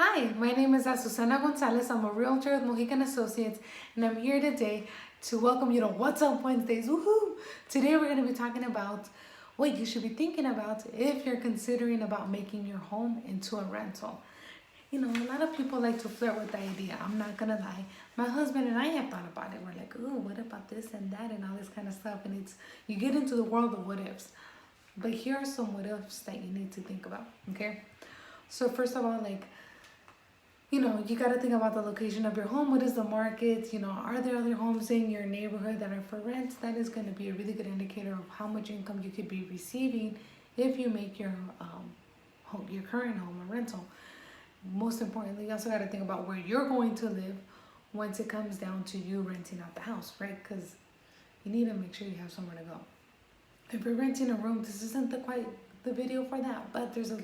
Hi, my name is Azucena Gonzalez. I'm a realtor with Mojica and Associates, and I'm here today to welcome you to What's Up Wednesdays. Woohoo! Today we're going to be talking about what you should be thinking about if you're considering about making your home into a rental. You know, a lot of people like to flirt with the idea. I'm not gonna lie. My husband and I have thought about it. We're like, oh, what about this and that and all this kind of stuff. And it's you get into the world of what ifs. But here are some what ifs that you need to think about. Okay. So first of all, you got to think about the location of your home. What is the market? Are there other homes in your neighborhood that are for rent? That is going to be a really good indicator of how much income you could be receiving if you make your your current home a rental. Most importantly, you also got to think about where you're going to live once it comes down to you renting out the house, right? Because you need to make sure you have somewhere to go. If you're renting a room, this isn't quite the video for that, but there's a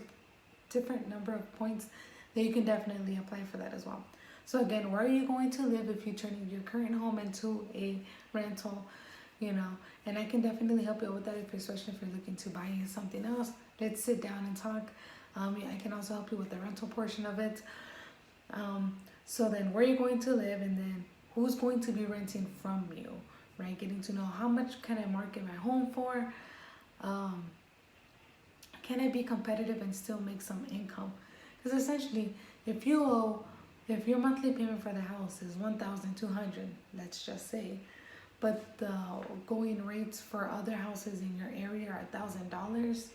different number of points that you can definitely apply for that as well. So again, where are you going to live if you turn your current home into a rental? And I can definitely help you with that, especially if you're looking to buy something else. Let's sit down and talk. I can also help you with the rental portion of it. So then where are you going to live, and then who's going to be renting from you, right? Getting to know how much can I market my home for? Can I be competitive and still make some income? Because essentially, if your monthly payment for the house is $1,200, let's just say, but the going rates for other houses in your area are $1,000,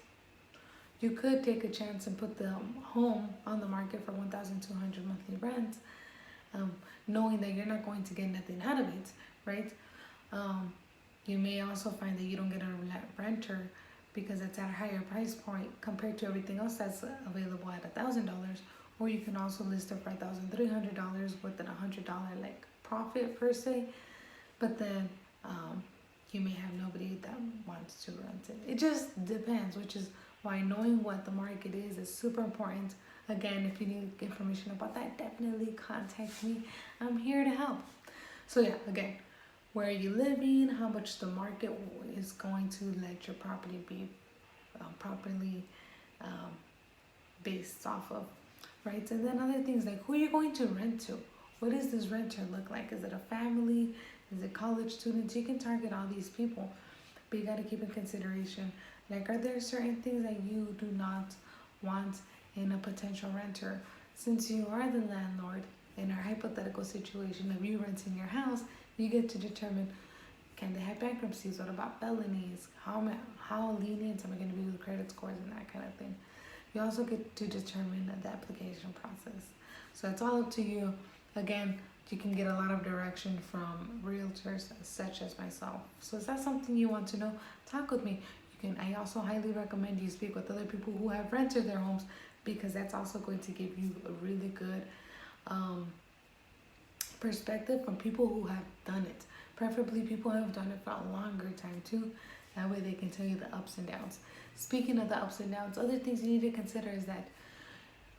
you could take a chance and put the home on the market for $1,200 monthly rent, knowing that you're not going to get nothing out of it, right? You may also find that you don't get a renter because it's at a higher price point compared to everything else that's available at $1,000, or you can also list it for $1,300 with an $100 profit per se, but then you may have nobody that wants to rent it. It just depends, which is why knowing what the market is super important. Again, if you need information about that, definitely contact me. I'm here to help. So yeah, again, where are you living, how much the market is going to let your property be properly based off of, right? And then other things like who are you going to rent to? What does this renter look like? Is it a family? Is it college students? You can target all these people, but you got to keep in consideration, are there certain things that you do not want in a potential renter? Since you are the landlord, in our hypothetical situation of you renting your house, you get to determine, can they have bankruptcies? What about felonies? How lenient am I going to be with credit scores and that kind of thing? You also get to determine the application process. So it's all up to you. Again, you can get a lot of direction from realtors such as myself. So is that something you want to know? Talk with me. I also highly recommend you speak with other people who have rented their homes, because that's also going to give you a really good perspective from people who have done it. Preferably people who have done it for a longer time too. That way they can tell you the ups and downs. Speaking of the ups and downs, other things you need to consider is that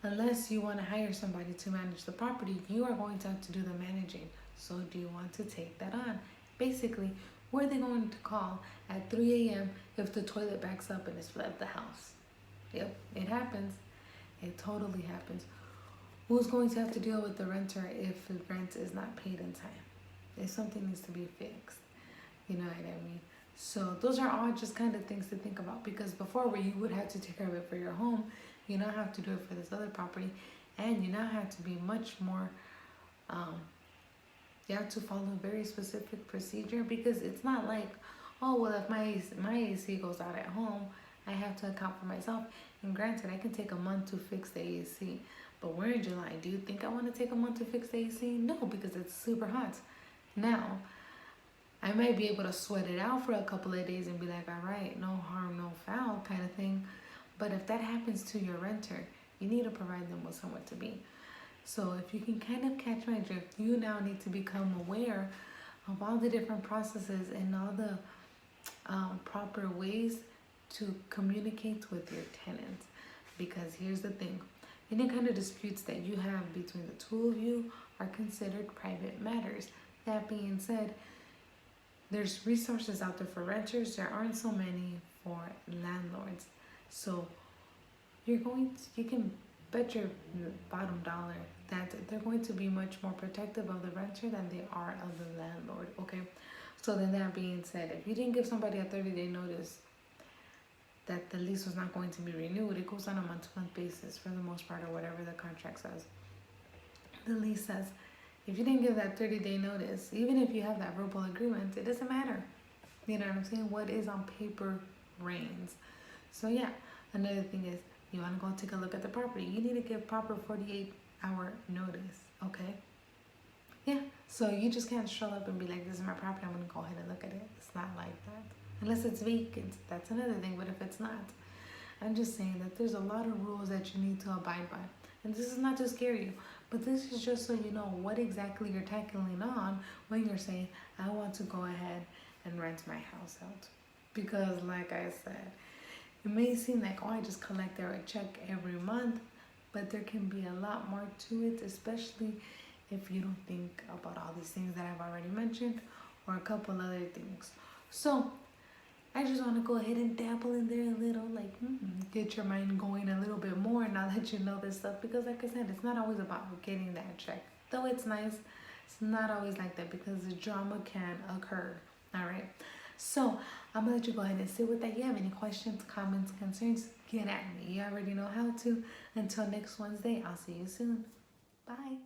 unless you want to hire somebody to manage the property, you are going to have to do the managing. So do you want to take that on? Basically, who are they going to call at 3 a.m. if the toilet backs up and it's flooded the house? Yep, it happens. It totally happens. Who's going to have to deal with the renter if the rent is not paid in time? If something needs to be fixed, you know what I mean? So those are all just kind of things to think about, because before, where you would have to take care of it for your home, you now have to do it for this other property, and you now have to be much more, you have to follow a very specific procedure, because it's not like, oh, well, if my AC goes out at home, I have to account for myself. And granted, I can take a month to fix the AC, but we're in July. Do you think I want to take a month to fix the AC? No, because it's super hot. Now, I might be able to sweat it out for a couple of days and be like, all right, no harm, no foul kind of thing. But if that happens to your renter, you need to provide them with somewhere to be. So if you can kind of catch my drift, you now need to become aware of all the different processes and all the proper ways to communicate with your tenants. Because here's the thing, any kind of disputes that you have between the two of you are considered private matters. That being said, there's resources out there for renters. There aren't so many for landlords. So you can bet your bottom dollar that they're going to be much more protective of the renter than they are of the landlord, okay? So then that being said, if you didn't give somebody a 30-day notice that the lease was not going to be renewed, it goes on a month-to-month basis for the most part, or whatever the contract says. The lease says, if you didn't give that 30-day notice, even if you have that verbal agreement, it doesn't matter. You know what I'm saying? What is on paper reigns. So yeah, another thing is, you want to go take a look at the property, you need to give proper 48-hour notice, okay? Yeah, so you just can't show up and be like, this is my property, I'm going to go ahead and look at it. It's not like that. Unless it's vacant, that's another thing, but if it's not, I'm just saying that there's a lot of rules that you need to abide by. And this is not to scare you, but this is just so you know what exactly you're tackling on when you're saying, I want to go ahead and rent my house out. Because like I said, it may seem like, oh, I just collect a check every month, but there can be a lot more to it, especially if you don't think about all these things that I've already mentioned, or a couple other things. So I just want to go ahead and dabble in there a little, like get your mind going a little bit more now that you know this stuff. Because like I said, it's not always about getting that check. Though it's nice, it's not always like that because the drama can occur. All right. So I'm going to let you go ahead and sit with that. If you have any questions, comments, concerns, get at me. You already know how to. Until next Wednesday, I'll see you soon. Bye.